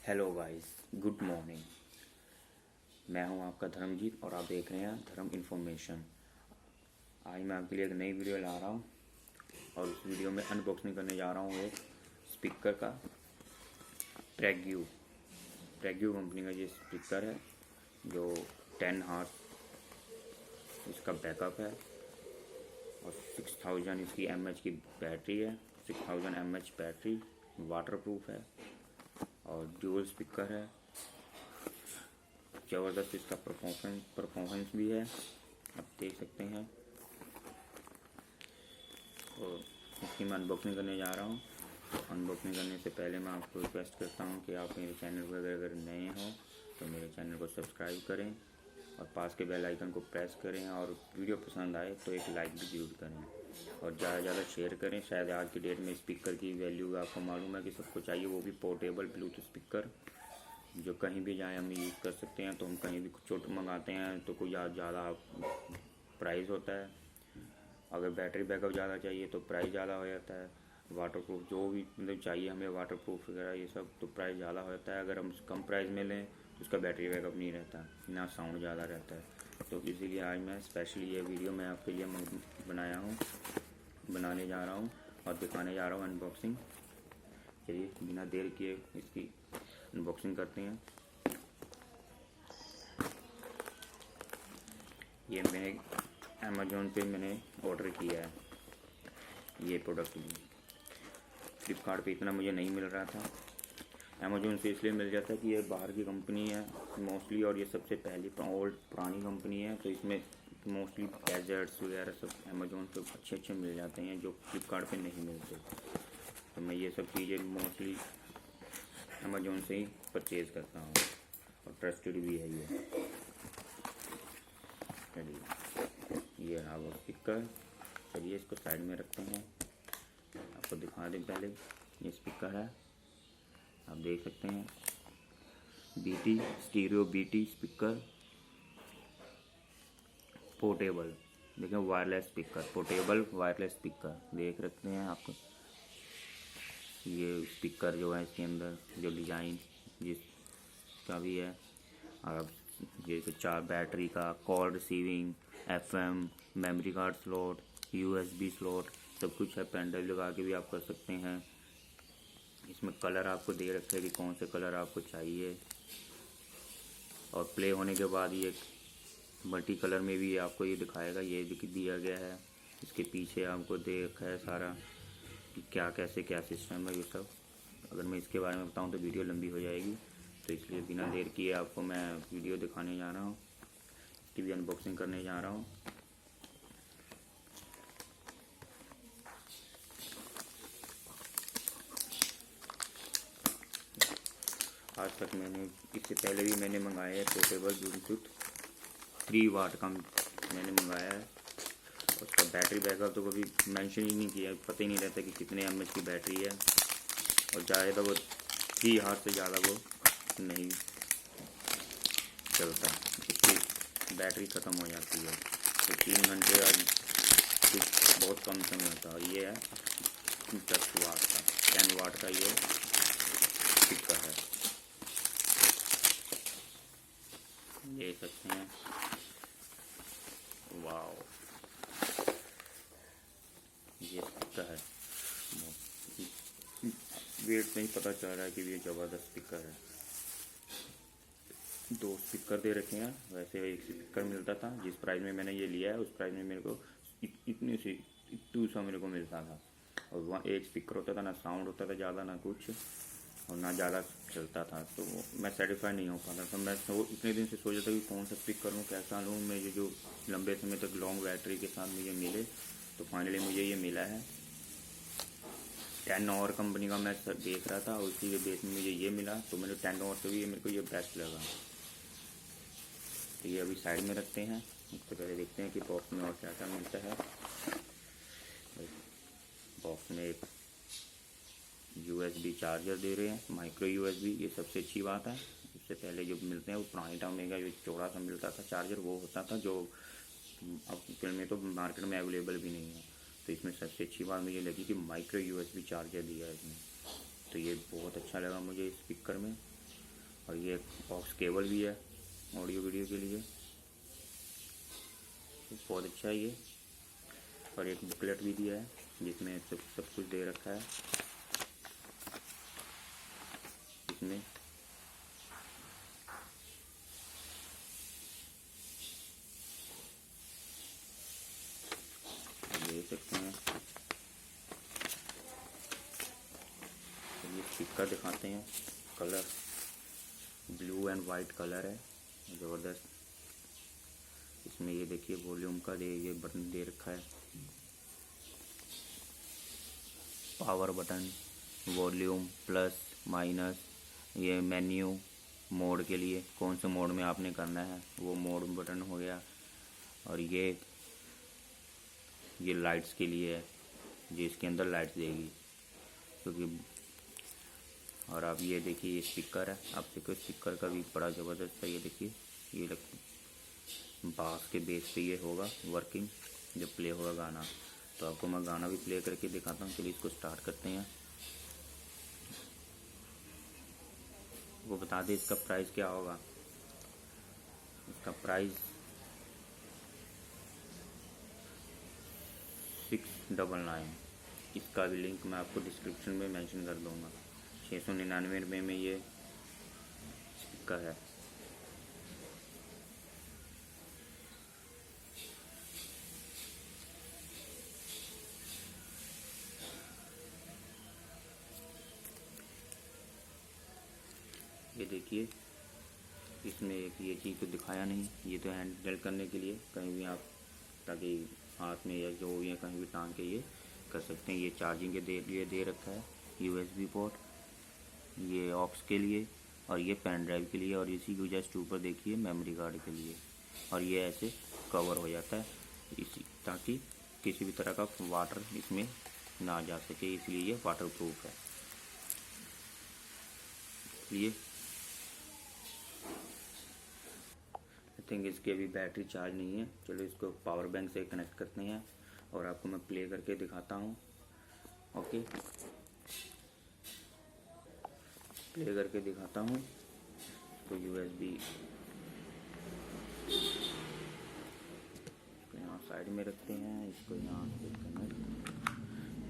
Hello guys, good morning. मैं हूं आपका धर्मजीत और आप देख रहे हैं धर्म इन्फॉर्मेशन। आज मैं आपके लिए एक नई वीडियो ला रहा हूं और उस वीडियो में अनबॉक्सिंग करने जा रहा हूं एक स्पीकर का। प्रेग्यू कंपनी का ये स्पीकर है जो 10 हॉर्स इसका बैकअप है और 6000 इसकी mAh की बैटरी है। 6000 mAh बैटरी, वाटरप्रूफ है और ड्यूल स्पीकर है। ज़बरदस्त इसका परफॉर्मेंस भी है, आप देख सकते हैं। और इसकी मैं अनबॉक्सिंग करने जा रहा हूँ। तो अनबॉक्सिंग करने से पहले मैं आपको रिक्वेस्ट करता हूँ कि आप मेरे चैनल पर अगर नए हों तो मेरे चैनल को सब्सक्राइब करें और पास के बेल आइकन को प्रेस करें और वीडियो पसंद आए तो एक लाइक भी जरूर करें और ज़्यादा से ज़्यादा शेयर करें। शायद आज की डेट में स्पीकर की वैल्यू आपको मालूम है कि सबको चाहिए, वो भी पोर्टेबल ब्लूटूथ स्पीकर जो कहीं भी जाए हम यूज़ कर सकते हैं। तो हम कहीं भी कुछ मंगाते हैं तो कोई ज़्यादा प्राइस होता है, अगर बैटरी बैकअप ज़्यादा चाहिए तो प्राइस ज़्यादा हो जाता है। वाटरप्रूफ जो भी मतलब चाहिए हमें, वाटरप्रूफ वगैरह ये सब, तो प्राइस ज़्यादा हो जाता है। अगर हम कम प्राइस में लें तो उसका बैटरी बैकअप नहीं रहता, ना साउंड ज़्यादा रहता है। तो इसीलिए आज मैं स्पेशली ये वीडियो मैं आपके लिए बनाने जा रहा हूँ और दिखाने जा रहा हूँ अनबॉक्सिंग। चलिए बिना देर किए इसकी अनबॉक्सिंग करते हैं। ये मैंने अमेज़ॉन पे मैंने ऑर्डर किया है ये प्रोडक्ट भी। फ्लिपकार्ट पे इतना मुझे नहीं मिल रहा था, अमेज़ॉन से इसलिए मिल जाता है कि ये बाहर की कंपनी है मोस्टली और ये सबसे पहली पुरानी कंपनी है। तो इसमें मोस्टली गैजेट्स वगैरह सब अमेज़ॉन पे अच्छे मिल जाते हैं जो फ्लिपकार्ट पे नहीं मिलते। तो मैं ये सब चीज़ें मोस्टली अमेज़ॉन से ही परचेज़ करता हूँ और ट्रस्टेड भी है ये। चलिए ये रहा वो स्पीकर। चलिए इसको साइड में रखते हैं, आपको दिखा दें। पहले ये स्पीकर है, आप देख सकते हैं BT stereo BT speaker portable. देखें wireless speaker, portable wireless speaker देख रखते हैं आपको। ये स्पीकर जो है इसके अंदर जो डिज़ाइन जिसका भी है, अब ये 4 बैटरी का, call receiving, FM, memory card slot, USB slot सब कुछ है। पेन ड्राइव लगा के भी आप कर सकते हैं। इसमें कलर आपको दे रखे हैं कि कौन से कलर आपको चाहिए और प्ले होने के बाद ये मल्टी कलर में भी आपको ये दिखाएगा, ये दिया गया है। इसके पीछे आपको दे रखा है सारा कि क्या सिस्टम है ये सब। अगर मैं इसके बारे में बताऊं तो वीडियो लंबी हो जाएगी, तो इसलिए बिना देर किए आपको मैं वीडियो दिखाने जा रहा हूँ, इसकी भी अनबॉक्सिंग करने जा रहा हूँ। आज तक मैंने इससे पहले भी मैंने मंगाया है पोर्टेबल ब्लूटूथ 3 वाट का मैंने मंगाया है। उसका बैटरी बैकअप तो कभी मेंशन ही नहीं किया, पता ही नहीं रहता कि कितने mAh की बैटरी है और ज़्यादा वो 3 हाथ से ज़्यादा वो नहीं चलता, इसकी बैटरी ख़त्म हो जाती है। तो 3 घंटे आज कुछ बहुत कम समय होता है। और ये है 10 वाट का, 10 वाट का ये स्पीकर है, देख सकते हैं। वाओ, ये स्पीकर है, वेट नहीं पता चल रहा है कि ये ज़बरदस्त स्पीकर है। 2 स्पीकर दे रखे हैं। वैसे एक स्पीकर मिलता था जिस प्राइस में मैंने ये लिया है, उस प्राइस में मेरे को इतनी सी 200 मेरे को मिलता था। और वहाँ एक स्पीकर होता था, ना साउंड होता था ज़्यादा, ना कुछ, और ना ज़्यादा चलता था। तो मैं सेटिस्फाई नहीं हो पाता। तो मैं इतने दिन से सोचा था कि कौन सा पिक करूँ, कैसा लूँ मैं, ये जो लंबे समय तक लॉन्ग बैटरी के साथ मुझे मिले। तो फाइनली मुझे ये मिला है। 10 और कंपनी का मैं देख रहा था, उसी के बेस में मुझे ये मिला। तो मैंने 10 और से भी मेरे को ये बेस्ट लगा। तो ये अभी साइड में रखते हैं। इससे पहले देखते हैं कि बॉक्स में और क्या क्या मिलता है। बॉक्स में एक USB चार्जर दे रहे हैं, माइक्रो USB। ये सबसे अच्छी बात है। इससे पहले जो मिलते हैं वो पुराने टाइम में जो चौड़ा सा मिलता था चार्जर, वो होता था जो अब फिल्म में तो मार्केट में अवेलेबल भी नहीं है। तो इसमें सबसे अच्छी बात मुझे लगी कि माइक्रो USB चार्जर दिया है इसमें। तो ये बहुत अच्छा लगा मुझे इस स्पीकर में। और ये ऑक्स केबल भी है ऑडियो वीडियो के लिए, बहुत अच्छा है ये। और एक बुकलेट भी दिया है जिसमें सब कुछ दे रखा है। इसमें देख सकते हैं। ये स्पीकर दिखाते हैं, colour blue and white colour है, ज़बरदस्त। इसमें ये देखिए वॉल्यूम का ये बटन दे रखा है, power button, volume plus minus, ये मेन्यू मोड के लिए कौन से मोड में आपने करना है वो मोड बटन हो गया। और ये लाइट्स के लिए है, जो इसके अंदर लाइट्स देगी क्योंकि। और आप ये देखिए ये स्पीकर है, आप देखो स्पीकर का भी बड़ा ज़बरदस्त है। ये देखिए ये बास के बेस पे ये होगा वर्किंग जब प्ले होगा गाना। तो आपको मैं गाना भी प्ले करके दिखाता हूँ। चलिए इसको स्टार्ट करते हैं। वो बता दें इसका प्राइस क्या होगा। इसका प्राइस 699। इसका भी लिंक मैं आपको डिस्क्रिप्शन में मेंशन कर दूँगा। 699 रुपये में ये स्पीकर है। ये देखिए इसमें एक ये चीज़ तो दिखाया नहीं, ये तो हैंडल करने के लिए कहीं भी आप, ताकि हाथ में या जो भी है कहीं भी टांग के ये कर सकते हैं। ये चार्जिंग के लिए दे रखा है, USB पोर्ट, ये ऑक्स के लिए, और ये पेन ड्राइव के लिए, और इसी को जस्ट ऊपर देखिए मेमोरी कार्ड के लिए। और ये ऐसे कवर हो जाता है इसी, ताकि किसी भी तरह का वाटर इसमें ना जा सके, इसलिए ये वाटर प्रूफ है। इसलिए आई थिंक इसकी अभी बैटरी चार्ज नहीं है। चलो इसको पावर बैंक से कनेक्ट करते हैं और आपको मैं प्ले करके दिखाता हूँ। ओके, प्ले करके दिखाता हूँ। तो USB इसको यहाँ साइड में रखते हैं, इसको यहाँ से कनेक्ट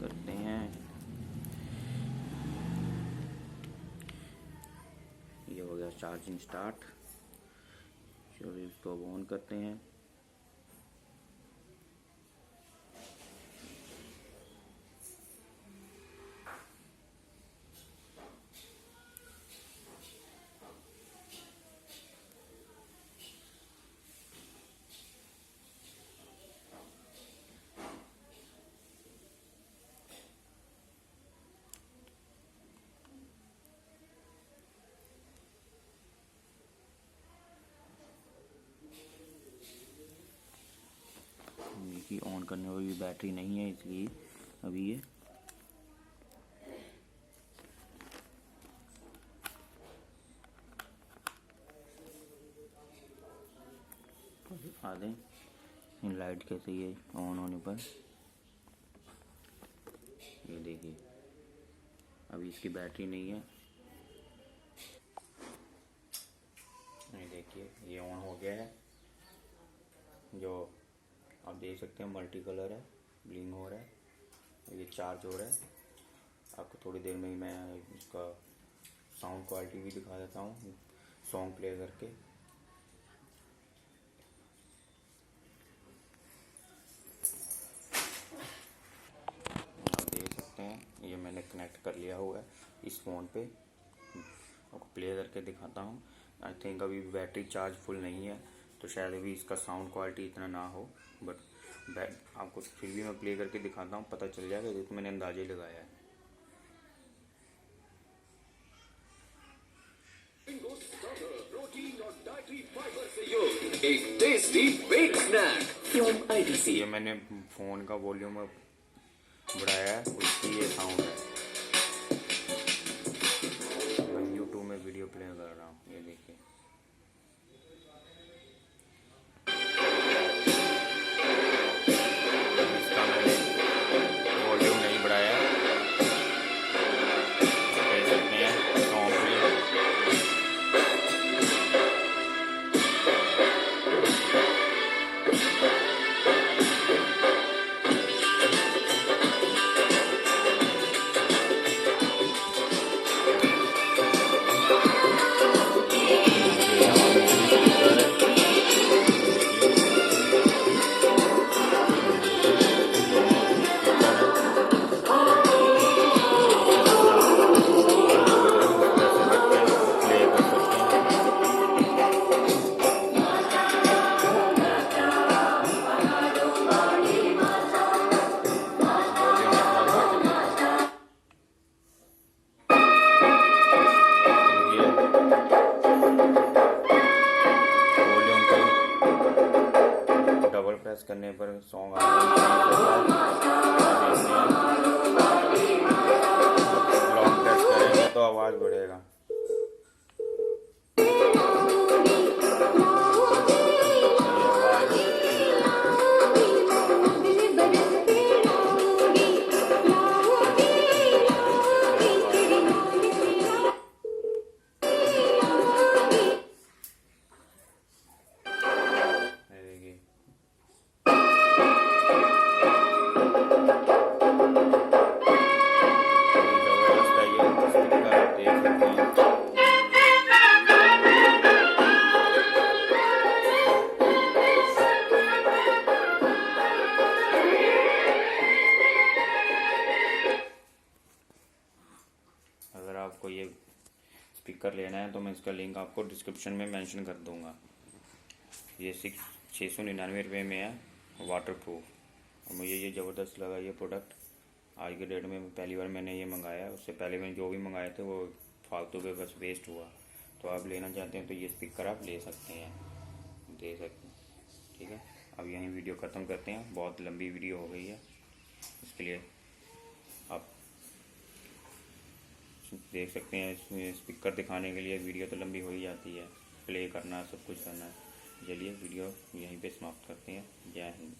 करते हैं। ये हो गया चार्जिंग स्टार्ट। चलो इसको ऑन करते हैं। कि ऑन करने वाली बैटरी नहीं है, इसलिए अभी ये दिखा दें लाइट कैसे ये ऑन होने पर। ये देखिए अभी इसकी बैटरी नहीं है। ये देखिए ये ऑन हो गया है, जो आप देख सकते हैं मल्टी कलर है, ब्लिंग हो रहा है, ये चार्ज हो रहा है। आपको थोड़ी देर में ही मैं इसका साउंड क्वालिटी भी दिखा देता हूँ सॉन्ग प्ले करके। आप देख सकते हैं ये मैंने कनेक्ट कर लिया हुआ है इस फ़ोन पे। आपको प्ले करके दिखाता हूँ। आई थिंक अभी बैटरी चार्ज फुल नहीं है, तो शायद अभी इसका साउंड क्वालिटी इतना ना हो, बट आपको फिर भी मैं प्ले करके दिखाता हूँ, पता चल जाएगा। ये तो मैंने अंदाजे लगाया है। एक tasty bake snack from ITC। ये मैंने फ़ोन का वॉल्यूम बढ़ाया है, उसकी ये साउंड है। मैं YouTube में वीडियो प्ले कर रहा हूँ, ये देखिए। इसका मैंने वॉल्यूम नहीं बढ़ाया, देख सकते हैं सॉन्ग में। स्पीकर बढ़ेगा। अगर आपको ये स्पीकर लेना है तो मैं इसका लिंक आपको डिस्क्रिप्शन में मेंशन कर दूंगा। ये 699 में है, वाटर प्रूफ। और मुझे ये ज़बरदस्त लगा ये प्रोडक्ट। आज के डेट में पहली बार मैंने ये मंगाया। उससे पहले मैंने जो भी मंगाए थे वो फालतू के बस वेस्ट हुआ। तो आप लेना चाहते हैं तो ये स्पीकर आप ले सकते हैं, दे सकते हैं। ठीक है, अब यहीं वीडियो ख़त्म करते हैं। बहुत लंबी वीडियो हो गई है, इसके लिए आप देख सकते हैं। इसमें स्पीकर दिखाने के लिए वीडियो तो लंबी हो ही जाती है, प्ले करना, सब कुछ करना है। चलिए वीडियो यहीं पे समाप्त करते हैं। जय हिंद।